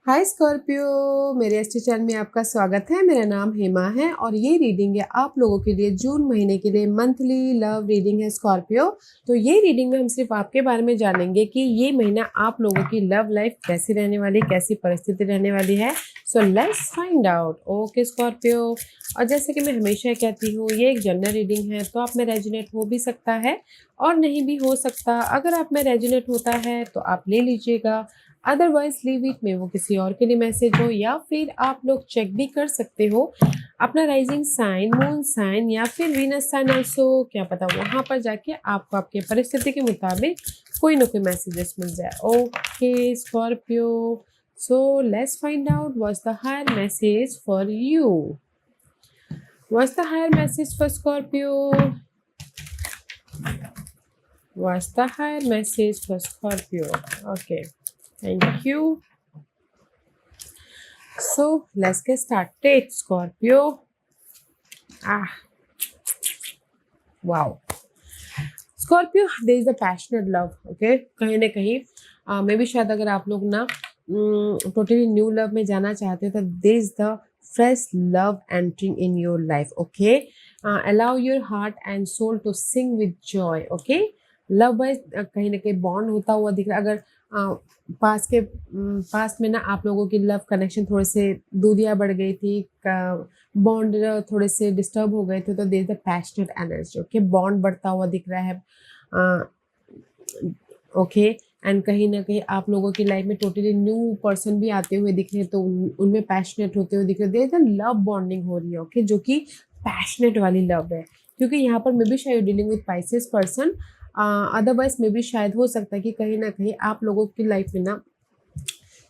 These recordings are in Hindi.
हाय स्कॉर्पियो, मेरे एस्ट्रो चैनल में आपका स्वागत है। मेरा नाम हेमा है और ये रीडिंग है आप लोगों के लिए जून महीने के लिए मंथली लव रीडिंग है स्कॉर्पियो। तो ये रीडिंग में हम सिर्फ आपके बारे में जानेंगे कि ये महीना आप लोगों की लव लाइफ कैसी रहने वाली, कैसी परिस्थिति रहने वाली है। सो let's find out. Okay Scorpio, और जैसे कि मैं हमेशा कहती हूँ ये एक जनरल रीडिंग है, तो आप में रेजोनेट हो भी सकता है और नहीं भी हो सकता। अगर आप में रेजोनेट होता है तो आप ले लीजिएगा, अदरवाइज लीव इट में वो किसी और के लिए मैसेज हो, या फिर आप लोग चेक भी कर सकते हो अपना राइजिंग साइन, मून साइन या फिर वीनस साइन ऑल्सो। क्या पता वहां पर जाके आपको आपके परिस्थिति के मुताबिक कोई ना कोई मैसेजेस मिल जाए। Okay Scorpio, so let's find out what's the higher message for you. What's the higher message for Scorpio? What's the higher message for Scorpio? Okay, thank you. So let's get started, Scorpio. Ah, wow. Scorpio, there is a passionate love. Okay, कहीं ना कहीं मे भी शायद अगर आप लोग ना टोटली न्यू लव में जाना चाहते हो तो there is the fresh love entering in your life. Okay, allow your heart and soul to sing with joy. Okay, love wise कहीं ना कहीं बॉन्ड होता हुआ दिख रहा है। अगर पास्ट में ना आप लोगों की लव कनेक्शन थोड़े से दूरियां बढ़ गई थी, बॉन्ड थोड़े से डिस्टर्ब हो गए थे, तो there the passionate energy. Okay, bond बढ़ता हुआ दिख रहा है। ओके, एंड कहीं ना कहीं आप लोगों की लाइफ में टोटली न्यू पर्सन भी आते हुए दिख रहे हैं, तो उनमें पैशनेट होते हुए दिख रहे हैं। देयर द लव बॉन्डिंग हो रही है। ओके, जो कि पैशनेट वाली लव है, क्योंकि यहाँ पर मे बी शायद dealing with Pisces person. Otherwise may be शायद हो सकता है कि कहीं ना कहीं आप लोगों की लाइफ में ना,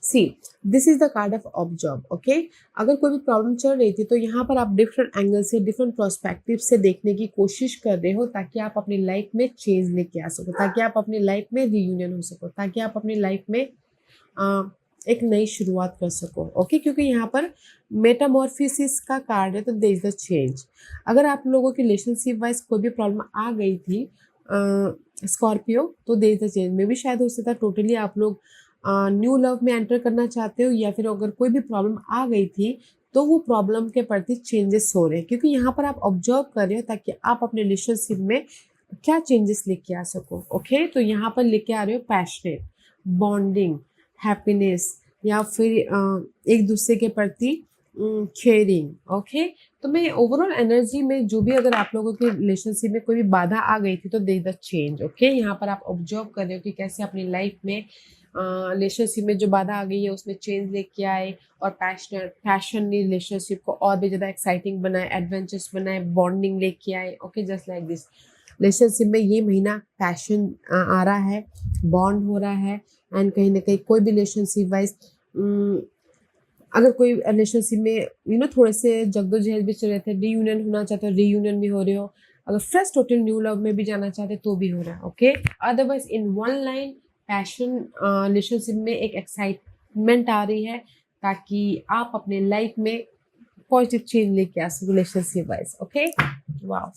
see this is the card of observe. Okay, अगर कोई भी प्रॉब्लम चल रही थी तो यहाँ पर आप डिफरेंट एंगल से, डिफरेंट प्रोस्पेक्टिव से देखने की कोशिश कर रहे हो, ताकि आप अपनी लाइफ में चेंज लेके आ सको, ताकि आप अपनी लाइफ में रियूनियन हो सको, ताकि आप अपनी लाइफ में एक नई शुरुआत कर सको। ओके, क्योंकि यहाँ पर मेटामॉर्फिसिस का कार्ड है, तो देयर इज द चेंज। अगर आप लोगों की रिलेशनशिप वाइज कोई भी प्रॉब्लम आ गई थी स्कॉर्पियो, तो देयर इज द चेंज। मे भी शायद हो सकता है टोटली आप लोग न्यू लव में एंटर करना चाहते हो, या फिर अगर कोई भी प्रॉब्लम आ गई थी तो वो प्रॉब्लम के प्रति चेंजेस हो रहे हैं, क्योंकि यहाँ पर आप ऑब्जर्व कर रहे हो ताकि आप अपने रिलेशनशिप में क्या चेंजेस लेके आ सको। ओके, तो यहाँ पर लेके आ रहे हो पैशनेट बॉन्डिंग, हैप्पीनेस, या फिर एक दूसरे के प्रति केयरिंग। ओके, तो मैं ओवरऑल एनर्जी में जो भी, अगर आप लोगों के रिलेशनशिप में कोई भी बाधा आ गई थी तो दे द चेंज। ओके, यहाँ पर आप ऑब्जर्व कर रहे हो कि कैसे अपनी लाइफ में रिलेशनशिप में जो बाधा आ गई है उसमें चेंज लेके आए, और पैशन ने रिलेशनशिप को और भी ज़्यादा एक्साइटिंग बनाए, एडवेंचर्स बनाए, बॉन्डिंग लेके आए। Okay, just like this relationship में ये महीना पैशन आ रहा है, बॉन्ड हो रहा है, एंड कहीं ना कहीं कोई भी रिलेशनशिप वाइज, अगर कोई रिलेशनशिप में थोड़े से जद्दोजहद भी चल रहे थे, रीयूनियन होना चाहते हो, रीयूनियन भी हो रहे हो। अगर फ्रेश टोटल न्यू लव में भी जाना चाहते तो भी हो रहा है। Okay, otherwise in one line passion relationship में एक एक्साइटमेंट आ रही है, ताकि आप अपने लाइफ में पॉजिटिव चेंज लेके आ सको relationship wise. Okay, wow,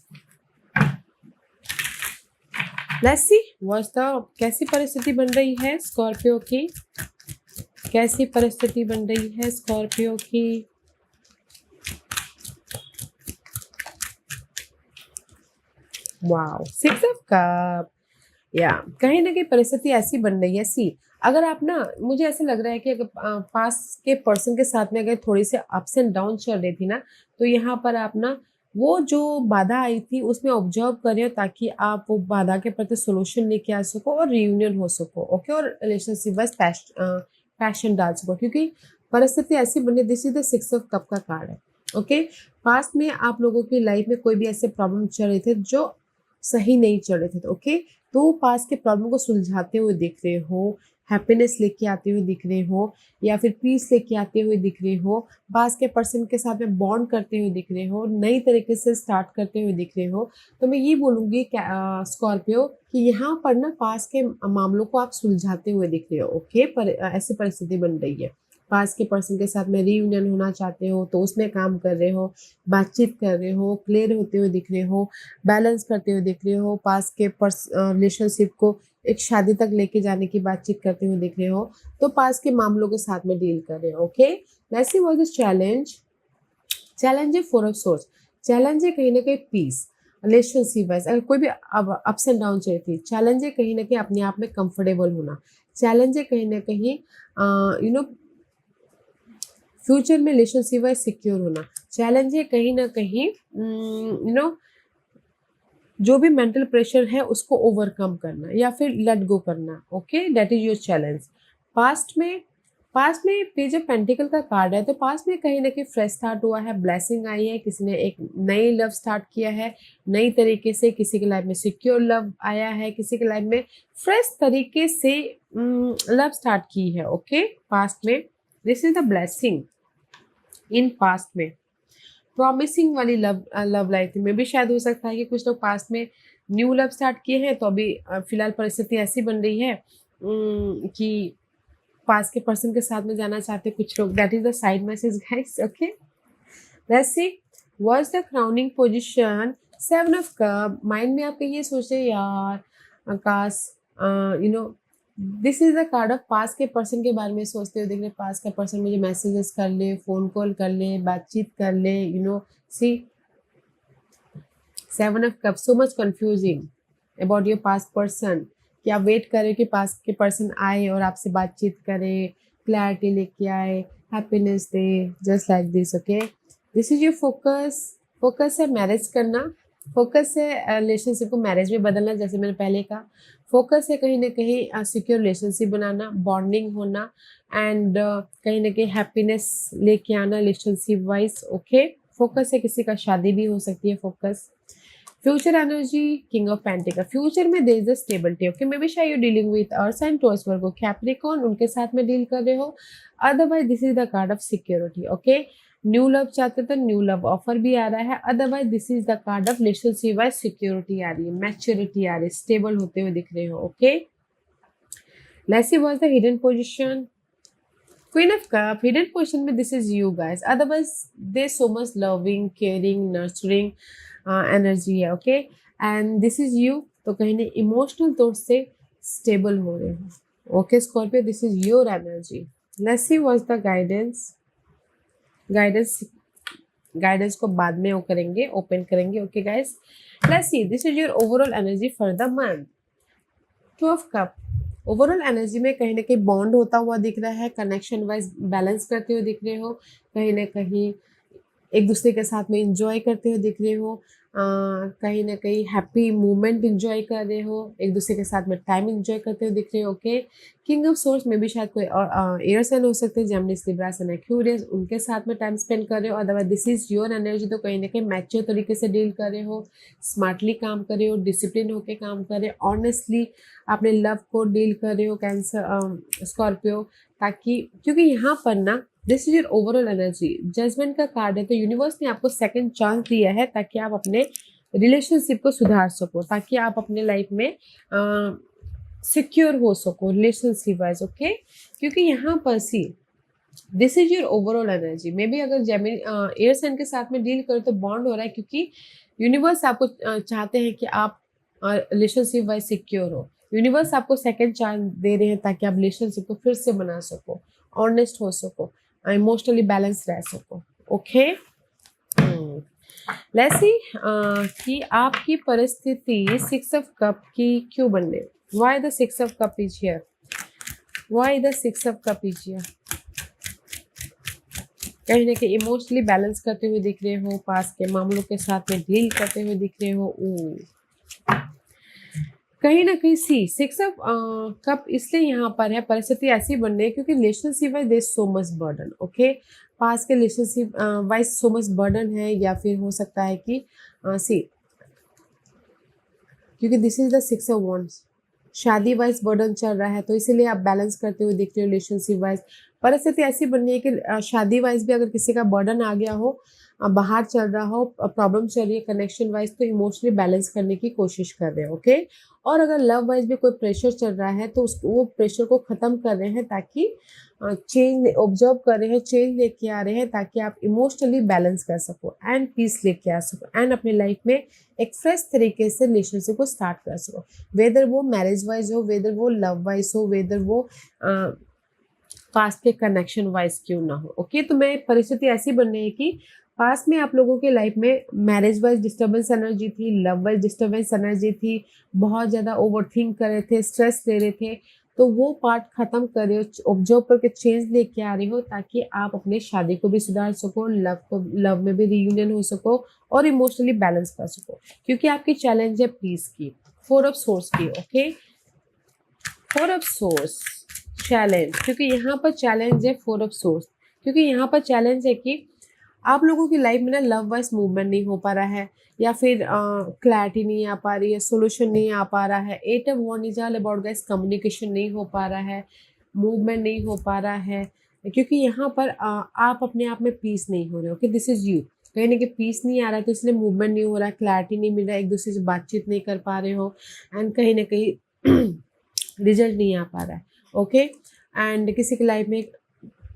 let's see what's the, कैसी परिस्थिति बन रही है स्कॉर्पियो की, कैसी परिस्थिति बन रही है स्कॉर्पियो की। Wow, six of cup. या कहीं ना कहीं परिस्थिति ऐसी बन रही है। सी, अगर आप ना, मुझे ऐसे लग रहा है कि अगर पास के पर्सन के साथ में अगर थोड़ी से अप्स एंड डाउन चल रही थी ना, तो यहाँ पर आप ना वो जो बाधा आई थी उसमें ऑब्जर्व कर रहे हो, ताकि आप वो बाधा के प्रति सोल्यूशन लेके आ सको और रियूनियन हो सको। ओके, और रिलेशनशिप वाइज पैशन डाल सको, क्योंकि परिस्थिति ऐसी बनी। This is the six of cup का कार्ड है। ओके, पास्ट में आप लोगों की लाइफ में कोई भी ऐसे प्रॉब्लम चल रहे थे जो सही नहीं चल रहे थे। ओके, तो पास के प्रॉब्लम को सुलझाते हुए दिख रहे हो, हैप्पीनेस लेके आते हुए दिख रहे हो, या फिर पीस लेके आते हुए दिख रहे हो, पास के पर्सन के साथ में बॉन्ड करते हुए दिख रहे हो, नई तरीके से स्टार्ट करते हुए दिख रहे हो। तो मैं ये बोलूँगी स्कॉर्पियो कि यहाँ पर ना पास के मामलों को आप सुलझाते हुए दिख रहे हो। ओके, पर ऐसी परिस्थिति बन रही है, पास के पर्सन के साथ में रीयूनियन होना चाहते हो तो उसमें काम कर रहे हो, बातचीत कर रहे हो, क्लियर होते हुए दिख रहे हो, बैलेंस करते हुए दिख रहे हो, पास के रिलेशनशिप को एक शादी तक लेके जाने की बातचीत करते हुए दिख रहे हो, तो पास के मामलों के साथ में डील कर रहे हो। Okay, let's see what is challenge. Challenge है फोर ऑफ सोर्स। चैलेंज है कहीं ना कहीं पीस, रिलेशनशिप वाइज अगर कोई भी अब अप्स एंड डाउन चलती है। चैलेंज है कहीं ना कहीं अपने आप में कंफर्टेबल होना। चैलेंज है कहीं ना कहीं फ्यूचर में रिलेशनशिप वाइज सिक्योर होना। चैलेंज है कहीं ना कहीं जो भी मेंटल प्रेशर है उसको ओवरकम करना या फिर लेट गो करना। Okay, that is your challenge. Past में पेज ऑफ पेंटिकल का कार्ड है, तो पास्ट में कहीं ना कहीं फ्रेश स्टार्ट हुआ है, ब्लेसिंग आई है, किसी ने एक नई लव स्टार्ट किया है नई तरीके से, किसी के लाइफ में सिक्योर लव आया है, किसी के लाइफ में फ्रेश तरीके से लव स्टार्ट की है। ओके, पास्ट में this is the blessing in past में। प्रॉमिसिंग वाली लव लाइफ थी, में भी शायद हो सकता है कि कुछ लोग पास्ट में न्यू लव स्टार्ट किए हैं, तो अभी फिलहाल परिस्थिति ऐसी बन रही है कि पास के पर्सन के साथ में जाना चाहते हैं कुछ लोग। That is the side message guys. Okay, let's see what's the crowning position. Seven of cup. Mind में आप ये सोचे यार Akash, this is the card of पास के पर्सन के बारे में सोचते हो, देख रहे पास का पर्सन मुझे मैसेजेस कर ले, फोन कॉल कर ले, बातचीत कर ले, see seven of cup, so much confusing about your past person कि आप वेट करें कि पास के पर्सन आए और आपसे बातचीत करे, क्लैरिटी लेके आए, happiness they, just like this. Okay, this is your focus. Focus है मैरिज करना, फोकस है रिलेशनशिप को मैरिज में बदलना, जैसे मैंने पहले कहा। फोकस है कहीं ना कहीं सिक्योर रिलेशनशिप बनाना, बॉन्डिंग होना, एंड कहीं ना कहीं हैप्पीनेस लेके आना रिलेशनशिप वाइज। ओके, फोकस है किसी का शादी भी हो सकती है। Focus future energy, king of pentacle. Future में there is the stability. Okay, maybe शायद you dealing with earth sign, Taurus, Virgo, Capricorn, उनके साथ में डील कर रहे हो। Otherwise this is the card of security. Okay, new love चाहते तो न्यू लव ऑफर भी आ रहा है। Otherwise this is the card of relationship wise security आ रही है, मैच्योरिटी आ रही है, स्टेबल होते हुए दिख रहे हो। Okay, let's see what's the hidden position. Queen of cup, hidden position में this is you guys. Otherwise they so much loving, caring, nurturing energy है। Okay, and this is you, तो कहीं ना इमोशनल तौर से स्टेबल हो रहे हो। Okay Scorpio, this is your energy. Let's see what's the guidance. Guidance को बाद में वो करेंगे, ओपन करेंगे। Okay guys, let's see this is your overall energy for the month. To of cup, overall energy में कहीं ना कहीं बॉन्ड होता हुआ दिख रहा है, कनेक्शन वाइज बैलेंस करते हुए दिख रहे हो, कहीं ना कहीं एक दूसरे के साथ में इंजॉय करते हुए दिख रहे हो, कहीं ना कहीं हैप्पी मोमेंट इंजॉय कर रहे हो, एक दूसरे के साथ में टाइम इंजॉय करते हुए दिख रहे हो। ओके, किंग ऑफ सोर्स में भी शायद कोई और एयर साइन हो सकते हैं, जेमिनी, लिब्रा, सन, एक्वेरियस, उनके साथ में टाइम स्पेंड कर रहे हो। Otherwise this is your energy, तो कहीं ना कहीं मैच्योर तरीके से डील कर रहे हो, स्मार्टली काम कर रहे हो, डिसिप्लिन होकर काम कर रहे हो, ऑनेस्टली अपने लव को डील कर रहे हो कैंसर स्कॉर्पियो, ताकि क्योंकि यहाँ पर ना this is your overall energy. Judgement का कार्ड है, तो यूनिवर्स ने आपको सेकंड चांस दिया है ताकि आप अपने रिलेशनशिप को सुधार सको, ताकि आप अपने लाइफ में सिक्योर हो सको रिलेशनशिप वाइज। ओके, क्योंकि यहाँ पर see this is your overall energy. May be अगर जेमिनी एयर साइन के साथ में डील करो तो बॉन्ड हो रहा है, क्योंकि यूनिवर्स आपको चाहते हैं कि आप रिलेशनशिप वाइज सिक्योर हो। यूनिवर्स आपको सेकंड चांस दे रहे हैं ताकि आप रिलेशनशिप को फिर से बना सको, ऑनेस्ट हो सको, इमोशनली बैलेंस रह सको। ओके, लेट्स सी कि आपकी परिस्थिति सिक्स ऑफ कप की क्यों बनने। Why the six of cup is here, why the six of cup is here. कहीं ना कहीं इमोशनली बैलेंस करते हुए दिख रहे हो, पास के मामलों के साथ में डील करते हुए दिख रहे हो। कहीं ना कहीं सी सिक्स ऑफ कप इसलिए यहाँ पर है, परिस्थिति ऐसी बन रही है क्योंकि relationship wise there so much burden. Okay, पास के relationship wise so much burden है, या फिर हो सकता है कि सी क्योंकि this is the six of wands, शादी वाइज बर्डन चल रहा है, तो इसीलिए आप बैलेंस करते हुए दिखते हो रिलेशनशिप वाइज। परिस्थिति ऐसी बननी है कि शादी वाइज भी अगर किसी का बर्डन आ गया हो बाहर चल रहा हो, प्रॉब्लम चल रही है कनेक्शन वाइज, तो इमोशनली बैलेंस करने की कोशिश कर रहे हो, ओके। और अगर लव वाइज भी कोई प्रेशर चल रहा है तो उस वो प्रेशर को ख़त्म कर रहे हैं, ताकि चेंज ऑब्जर्व कर रहे हैं, चेंज लेके आ रहे हैं, ताकि आप इमोशनली बैलेंस कर सको एंड पीस लेके आ सको एंड अपने लाइफ में एक फ्रेश तरीके से रिलेशनशिप को स्टार्ट कर सको। वेदर वो मैरिज वाइज हो, वेदर वो लव वाइज हो, वेदर वो पास्ट के कनेक्शन वाइज क्यों ना हो, ओके। तो मैं परिस्थिति ऐसी बन रही है कि पास्ट में आप लोगों के लाइफ में मैरिज वाइज डिस्टर्बेंस एनर्जी थी, लव वाइज डिस्टर्बेंस एनर्जी थी, बहुत ज़्यादा ओवरथिंक कर रहे थे, स्ट्रेस ले रहे थे, तो वो पार्ट खत्म कर रहे हो, ऑब्जर्व करके चेंज लेके आ रही हो, ताकि आप अपने शादी को भी सुधार सको, लव में भी रियूनियन हो सको और इमोशनली बैलेंस कर सको, क्योंकि आपकी चैलेंज है पीस की, 4 ऑफ सोर्स की, ओके। 4 ऑफ सोर्स चैलेंज, क्योंकि यहाँ पर चैलेंज है 4 ऑफ सोर्स, क्योंकि यहाँ पर चैलेंज है कि आप लोगों की लाइफ में ना लव वाइज मूवमेंट नहीं हो पा रहा है, या फिर क्लैरिटी नहीं आ पा रही है, सोल्यूशन नहीं आ पा रहा है, 8 of one is all about guys, communication नहीं हो पा रहा है, मूवमेंट नहीं हो पा रहा है, क्योंकि यहाँ पर आप अपने आप में पीस नहीं हो रहे हो, कि दिस इज यू, कहीं ना कहीं पीस नहीं आ रहा है, तो इसलिए मूवमेंट नहीं हो रहा है, क्लैरिटी नहीं मिल रहा है, एक दूसरे से बातचीत नहीं कर पा रहे हो एंड कहीं ना कहीं रिजल्ट नहीं आ पा रहा है, ओके। एंड किसी की लाइफ में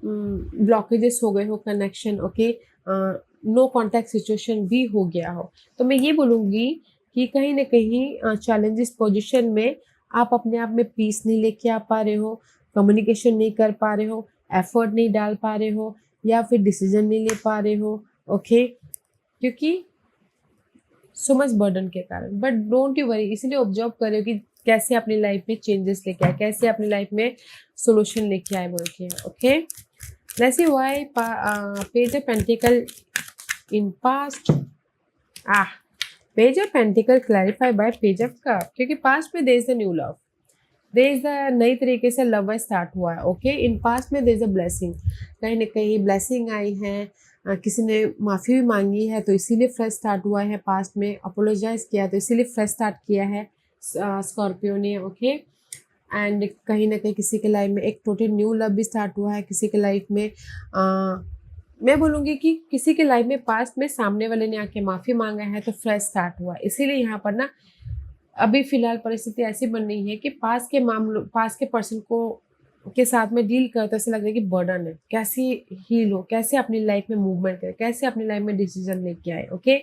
ब्लॉकेजेस हो गए हो connection, okay, no contact situation भी हो गया हो, तो मैं ये बोलूँगी कि कहीं ना कहीं चैलेंजेस पोजीशन में आप अपने आप में पीस नहीं लेके आ पा रहे हो, कम्युनिकेशन नहीं कर पा रहे हो, एफर्ट नहीं डाल पा रहे हो, या फिर डिसीजन नहीं ले पा रहे हो, ओके, क्योंकि सो मच बर्डन के कारण। बट डोंट यू वरी, इसलिए ऑब्जर्व करो कि कैसे अपनी लाइफ में चेंजेस लेके आए, कैसे अपनी लाइफ में सोल्यूशन लेके आए बोल के, okay. Let's see why page of pentacle in past, page of pentacle clarify by page of cup, क्योंकि पास्ट में there is the new love, there is the नई तरीके से लव स्टार्ट हुआ है, ओके। इन पास्ट में देयर इज अ ब्लेसिंग, कहीं ना कहीं ब्लेसिंग आई है, किसी ने माफ़ी भी मांगी है, तो इसीलिए फ्रेश स्टार्ट हुआ है, पास्ट में अपोलोजाइज किया तो इसीलिए फ्रेश स्टार्ट किया है स्कॉर्पियो ने, ओके। एंड कहीं ना कहीं किसी के लाइफ में एक टोटल न्यू लव भी स्टार्ट हुआ है, किसी के लाइफ में मैं बोलूँगी कि किसी के लाइफ में पास्ट में सामने वाले ने आके माफ़ी मांगा है, तो फ्रेश स्टार्ट हुआ, इसीलिए यहाँ पर ना अभी फिलहाल परिस्थिति ऐसी बन रही है कि पास के पर्सन को के साथ में डील करते ऐसा लग रहा है कि बर्डन है, कैसे हील हो, कैसे अपनी लाइफ में मूवमेंट करे, कैसे अपनी लाइफ में डिसीजन लेके आए, ओके।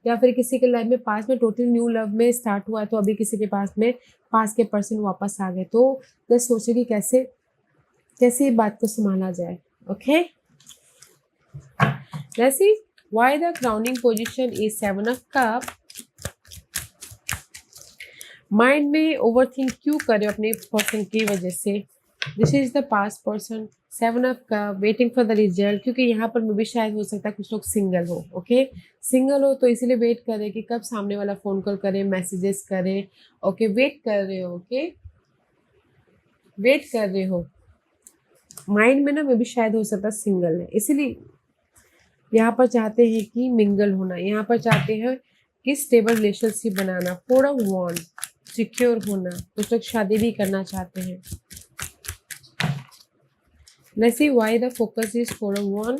या फिर किसी के लाइफ में पास में टोटल न्यू लव में स्टार्ट हुआ है, तो अभी किसी के पास में पास के पर्सन वापस आ गए, तो बस सोचे कि कैसे कैसे ये बात को संभाला जाए, ओके। जैसे why the crowning position is 7 of cup, mind में ओवरथिंक क्यों करे अपने पर्सन की वजह से, this is the past person, 7 of cup, waiting for the result, क्योंकि यहाँ पर मे भी शायद हो सकता है कुछ लोग सिंगल हो, ओके। सिंगल हो तो इसीलिए वेट कर रहे कि कब सामने वाला फोन कॉल करे, मैसेजेस करे, ओके, वेट कर रहे हो, ओके, वेट कर रहे हो, माइंड में ना मे भी शायद हो सकता है सिंगल है, इसीलिए यहाँ पर चाहते हैं कि मिंगल होना, यहाँ पर चाहते हैं कि स्टेबल रिलेशनशिप बनाना, 4 ऑफ वॉन्ड, सिक्योर होना, कुछ लोग शादी भी करना चाहते हैं। Let's see why the focus is 4 of 1.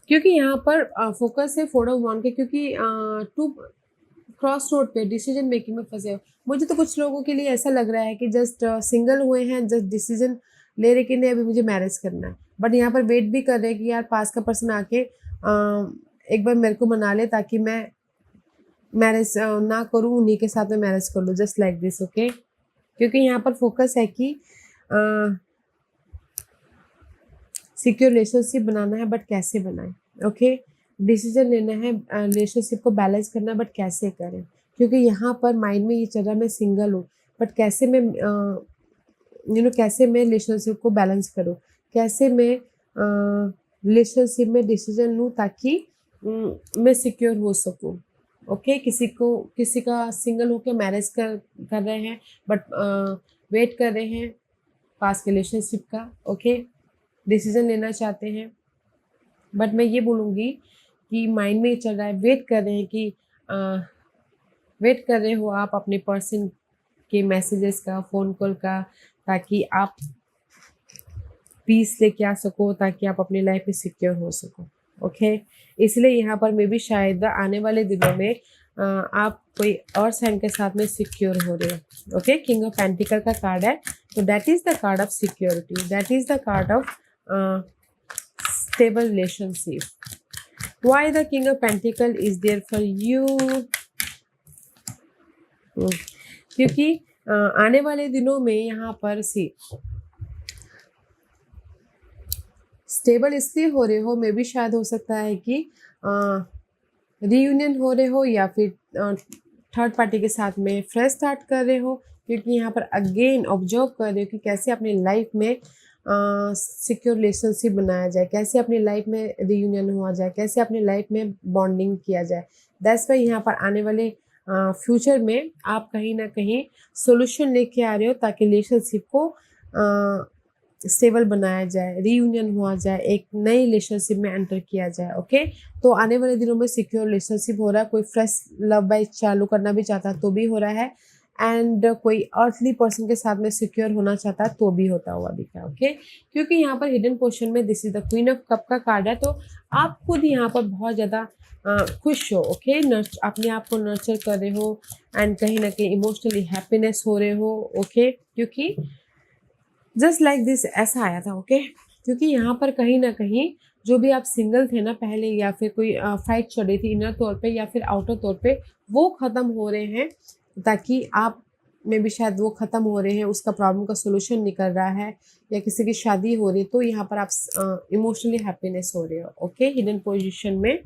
क्योंकि यहाँ पर फोकस है 4 of 1 के, क्योंकि टू क्रॉस रोड पे डिसीजन मेकिंग में फंसे हो। मुझे तो कुछ लोगों के लिए ऐसा लग रहा है कि जस्ट सिंगल हुए हैं, जस्ट डिसीजन ले रहे कि नहीं अभी मुझे मैरिज करना है, बट यहाँ पर वेट भी कर रहे हैं कि यार पास का पर्सन आके एक बार मेरे को मना ले, ताकि मैं मैरिज ना करूँ, उन्हीं के साथ में मैरिज कर लूँ, जस्ट लाइक दिस, ओके। क्योंकि यहाँ पर फोकस है कि सिक्योर रिलेशनशिप बनाना है, बट कैसे बनाएं, ओके। डिसीजन लेना है, रिलेशनशिप को बैलेंस करना है, बट कैसे करें, क्योंकि यहाँ पर माइंड में ये चल रहा है मैं सिंगल हूँ, बट कैसे मैं कैसे मैं रिलेशनशिप को बैलेंस करूँ, कैसे मैं रिलेशनशिप में डिसीजन लूँ, ताकि मैं सिक्योर हो सकूँ, ओके। किसी का सिंगल होकर मैरिज कर रहे हैं, बट वेट कर रहे हैं पास के रिलेशनशिप का, ओके, डिसीजन लेना चाहते हैं, बट मैं ये बोलूँगी कि माइंड में ये चल रहा है, वेट कर रहे हैं कि वेट कर रहे हो आप अपने पर्सन के मैसेजेस का, फ़ोन कॉल का, ताकि आप पीस लेके आ सको, ताकि आप अपनी लाइफ में सिक्योर हो सको। ओके, इसलिए यहाँ पर मे भी शायद आने वाले दिनों में आप कोई और साइन के साथ में सिक्योर हो रहे हो। ओके, किंग ऑफ पेंटिकल का कार्ड है, तो that is the card of security, that is the card of stable relationship. Why the King of Pentacle is there for you? क्योंकि आने वाले दिनों में यहाँ पर से स्टेबल इसलिए हो रहे हो, मे भी शायद हो सकता है कि रीयूनियन हो रहे हो, या फिर थर्ड पार्टी के साथ में फ्रेश स्टार्ट कर रहे हो, क्योंकि यहाँ पर अगेन ऑब्जर्व कर रहे हो कि कैसे अपनी लाइफ में सिक्योर रिलेशनशिप बनाया जाए, कैसे अपनी लाइफ में रीयूनियन हुआ जाए, कैसे अपनी लाइफ में बॉन्डिंग किया जाए। दैट्स वाई यहाँ पर आने वाले फ्यूचर में आप कहीं ना कहीं सोल्यूशन लेके आ रहे हो, ताकि रिलेशनशिप को स्टेबल बनाया जाए, रीयूनियन हुआ जाए, एक नई रिलेशनशिप में एंटर किया जाए। ओके, तो आने वाले दिनों में सिक्योर रिलेशनशिप हो रहा है, कोई फ्रेश लव बाइज चालू करना भी चाहता है तो भी हो रहा है, एंड कोई अर्थली पर्सन के साथ में सिक्योर होना चाहता है तो भी होता हुआ दिख रहा है। ओके, क्योंकि यहाँ पर हिडन पोर्शन में this is the queen of cup का कार्ड है, तो आप खुद यहाँ पर बहुत ज़्यादा खुश हो। ओके, अपने आप को नर्चर कर रहे हो, एंड कहीं ना कहीं इमोशनली हैप्पीनेस हो रहे हो। ओके, क्योंकि जस्ट लाइक दिस ऐसा आया था। ओके, क्योंकि यहाँ पर कहीं ना कहीं जो भी आप सिंगल थे ना पहले, या फिर कोई फाइट चल रही थी इनर तौर पे या फिर आउटर तौर पे, वो ख़त्म हो रहे हैं, ताकि आप में भी शायद वो ख़त्म हो रहे हैं, उसका प्रॉब्लम का सोल्यूशन निकल रहा है, या किसी की शादी हो रही है, तो यहाँ पर आप इमोशनली हैप्पीनेस हो रहे हो। ओके, हिडन पोजिशन में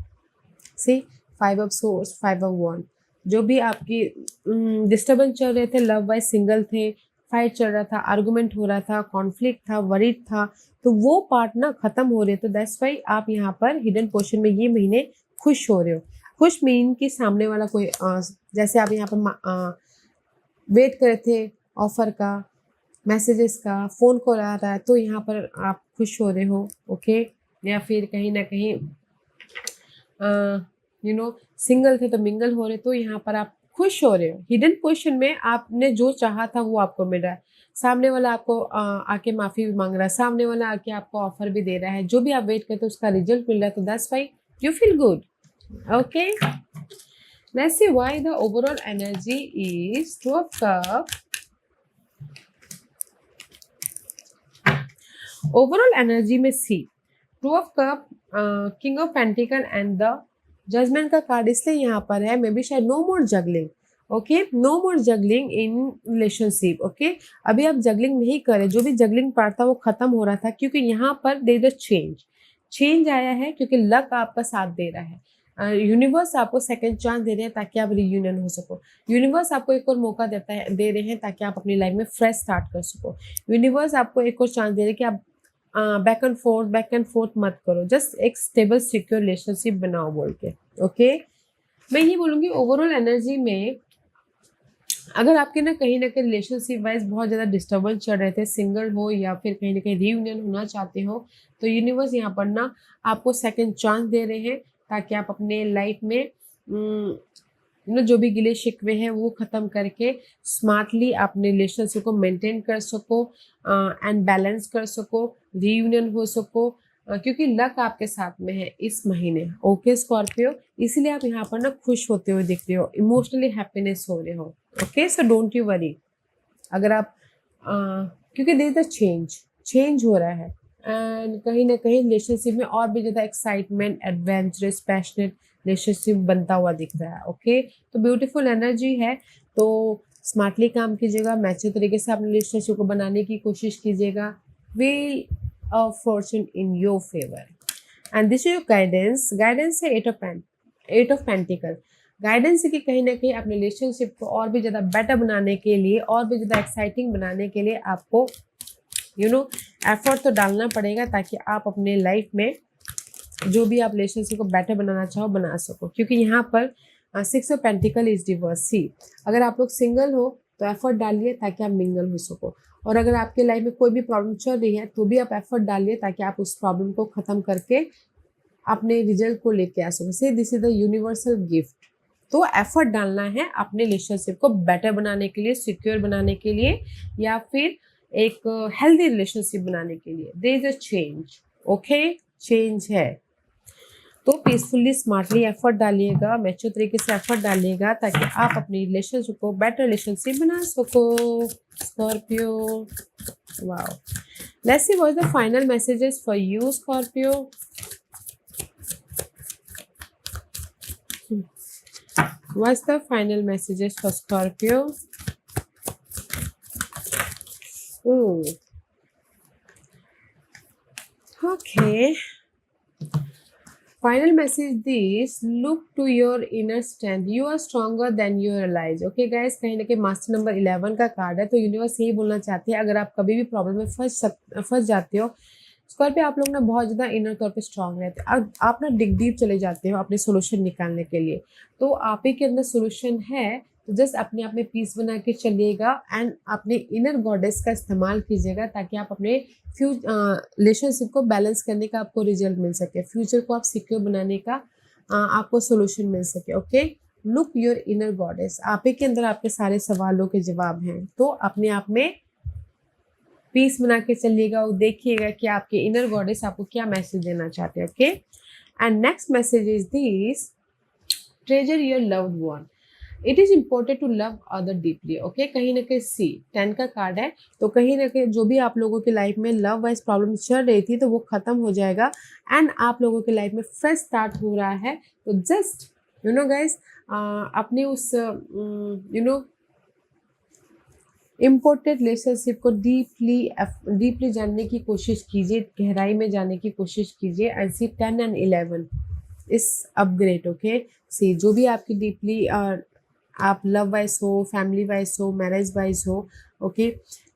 सी 5 ऑफ सोर्स, 5 ऑफ वॉन्ड, जो भी आपकी डिस्टर्बेंस चल रहे थे, लव वाइज सिंगल थे, फाइट चल रहा था, आर्गुमेंट हो रहा था, कॉन्फ्लिक्ट था, वरीड था, तो वो पार्ट ना खत्म हो रहे, तो दैट्स वाई आप यहाँ पर हिडन पोर्शन में ये महीने खुश हो रहे हो। खुश मीन कि सामने वाला कोई जैसे आप यहाँ पर वेट कर रहे थे ऑफर का, मैसेजेस का, फ़ोन कॉल आ रहा है, तो यहाँ पर आप खुश हो रहे हो। ओके, या फिर कहीं ना कहीं सिंगल थे तो मिंगल हो रहे, तो यहाँ पर आप खुश हो रहे हो। हिडन पोजीशन में आपने जो चाहा था वो आपको मिल रहा है, सामने वाला आपको आके माफ़ी भी मांग रहा है, सामने वाला आके आपको ऑफर भी दे रहा है, जो भी आप वेट करते हो उसका रिजल्ट मिल रहा है, तो that's why you feel good. Okay, let's see why the overall energy is two of cup. Overall energy में see two of cup, king of pentacle and the judgement का कार्ड इसलिए यहाँ पर है, मे बी शायद no more juggling. Okay, no more juggling in relationship. Okay, अभी आप जगलिंग नहीं करें, जो भी जगलिंग पार्ट था वो खत्म हो रहा था, क्योंकि यहाँ पर देयर इज चेंज आया है, क्योंकि लक आपका साथ दे रहा है। यूनिवर्स आपको सेकंड चांस दे रहे हैं ताकि आप रियूनियन हो सको। यूनिवर्स आपको एक और मौका दे रहे हैं ताकि आप अपनी लाइफ में फ्रेश स्टार्ट कर सको। यूनिवर्स आपको एक और चांस दे रहे हैं कि आप बैक एंड फोर्थ मत करो, जस्ट एक स्टेबल सिक्योर रिलेशनशिप बनाओ बोल के। ओके, मैं ये बोलूँगी ओवरऑल एनर्जी में अगर आपके ना कहीं रिलेशनशिप वाइज बहुत ज़्यादा डिस्टर्बेंस चल रहे थे, सिंगल हो या फिर कहीं ना कहीं रीयूनियन होना चाहते हो, तो यूनिवर्स यहाँ पर ना आपको सेकंड चांस दे रहे हैं, ताकि आप अपने लाइफ में जो भी गिले शिकवे हैं वो ख़त्म करके स्मार्टली अपने रिलेशनशिप को मेंटेन कर सको, एंड बैलेंस कर सको, रीयूनियन हो सको, क्योंकि लक आपके साथ में है इस महीने। ओके स्कॉर्पियो, इसीलिए आप यहाँ पर ना खुश होते हुए दिख रहे हो, इमोशनली हैप्पीनेस हो रहे हो। Okay, so don't you worry. अगर आप क्योंकि देयर इज अ चेंज हो रहा है, एंड कहीं ना कहीं रिलेशनशिप में और भी ज़्यादा एक्साइटमेंट, एडवेंचरस, पैशनेट रिलेशनशिप बनता हुआ दिख रहा है। ओके, तो ब्यूटीफुल एनर्जी है, तो स्मार्टली काम कीजिएगा, मैच्योर तरीके से अपने रिलेशनशिप को बनाने की कोशिश कीजिएगा। Wheel of Fortune in your favour, and this is your guidance है एट ऑफ पेंटिकल। गाइडेंस है कि कहीं ना कहीं अपने रिलेशनशिप को और भी ज़्यादा बेटर बनाने के लिए, और भी ज़्यादा एक्साइटिंग बनाने के लिए आपको एफर्ट तो डालना पड़ेगा, ताकि आप अपने लाइफ में जो भी आप रिलेशनशिप को बेटर बनाना चाहो बना सको। क्योंकि यहाँ पर 6 ऑफ पेंटिकल इज रिवर्स। सी, अगर आप लोग सिंगल हो तो एफर्ट डालिए ताकि आप मिंगल हो सको, और अगर आपके लाइफ में कोई भी प्रॉब्लम चल रही है तो भी आप एफर्ट डालिए ताकि आप उस प्रॉब्लम को ख़त्म करके अपने रिजल्ट को लेके आ सको। से this is the universal gift. तो एफर्ट डालना है अपने रिलेशनशिप को बेटर बनाने के लिए, सिक्योर बनाने के लिए, या फिर एक हेल्दी रिलेशनशिप बनाने के लिए there is a change, okay, change है। तो पीसफुली स्मार्टली एफर्ट डालिएगा, मैच्योर तरीके से एफर्ट डालिएगा ताकि आप अपनी रिलेशनशिप को बेटर रिलेशनशिप बना सको। Scorpio, wow, let's see what the final messages for you Scorpio. What's the final messages for Scorpio? Ooh. Okay. Final message this, look to your inner strength. You are stronger than you realize. Okay guys, कहीं ना कहीं मास्टर नंबर 11 का कार्ड है, तो यूनिवर्स यही बोलना चाहती है अगर आप कभी भी प्रॉब्लम में फंस जाते हो स्कॉर्पियो, आप लोग ना बहुत ज़्यादा इनर तौर पे स्ट्रांग रहते हैं। अब आप ना डिग डीप चले जाते हो अपने सोल्यूशन निकालने के लिए, तो आप ही के अंदर सोल्यूशन है, तो जस्ट अपने आप में पीस बना के चलिएगा एंड अपने इनर गॉडेस का इस्तेमाल कीजिएगा ताकि आप अपने रिलेशनशिप को बैलेंस करने का आपको रिजल्ट मिल सके, फ्यूचर को आप सिक्योर बनाने का आपको सोल्यूशन मिल सके। Okay, look your inner goddess, आप ही के अंदर आपके सारे सवालों के जवाब हैं, तो अपने आप में पीस बना के चलिएगा और देखिएगा कि आपके इनर गॉडेस आपको क्या मैसेज देना चाहते हैं। Okay, and next message is this, treasure your loved one, it is important to love other deeply. Okay, कहीं ना कहीं सी 10 का कार्ड है, तो कहीं ना कहीं जो भी आप लोगों की लाइफ में लव वाइज प्रॉब्लम चल रही थी तो वो खत्म हो जाएगा एंड आप लोगों की लाइफ में फ्रेश स्टार्ट हो रहा है। तो जस्ट यू नो गाइज, अपने उस इम्पोर्टेंट रिलेशनशिप को डीपली जानने की कोशिश कीजिए, गहराई में जाने की कोशिश कीजिए एंड सी 10 एंड 11 इस अपग्रेड। ओके, सी जो भी आपकी डीपली आप लव वाइज हो, फैमिली वाइज हो, मैरिज वाइज हो, ओके,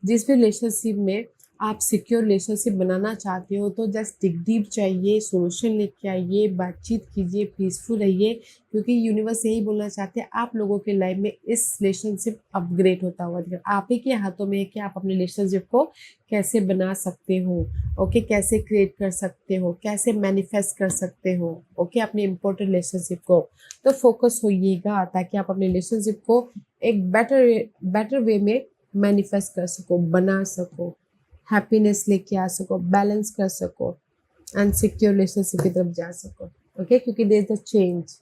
जिस भी रिलेशनशिप में आप सिक्योर रिलेशनशिप बनाना चाहते हो तो जस्ट डिग डीप चाहिए, सोल्यूशन लेके आइए, बातचीत कीजिए, पीसफुल रहिए, क्योंकि यूनिवर्स यही बोलना चाहते हैं आप लोगों के लाइफ में इस रिलेशनशिप अपग्रेड होता हुआ दिख रहा है। आप ही के हाथों में है कि आप अपने रिलेशनशिप को कैसे बना सकते हो, ओके, कैसे क्रिएट कर सकते हो, कैसे मैनिफेस्ट कर सकते हो, ओके, अपने इम्पोर्टेंट रिलेशनशिप को। तो फोकस होइएगा ताकि आप अपने रिलेशनशिप को एक बेटर वे में मैनिफेस्ट कर सको, बना सको, हैप्पीनेस लेके आ सको, बैलेंस कर सको एंड सिक्योर रिलेशनशिप की तरफ जा सको। ओके, क्योंकि there is the change.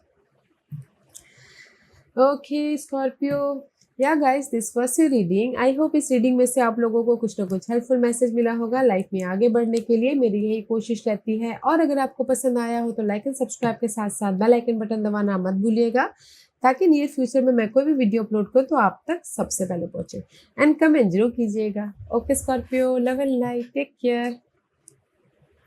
Okay Scorpio, या guys, this was your reading. I hope इस रीडिंग में से आप लोगों को कुछ ना कुछ हेल्पफुल मैसेज मिला होगा। लाइफ में आगे बढ़ने के लिए मेरी यही कोशिश रहती है, और अगर आपको पसंद आया हो तो लाइक एंड सब्सक्राइब के साथ साथ बेल आइकन बटन दबाना मत भूलिएगा ताकि नियर फ्यूचर में मैं कोई भी वीडियो अपलोड करूँ तो आप तक सबसे पहले पहुंचे। एंड कमेंट जरूर कीजिएगा। Okay Scorpio, love and light, take care.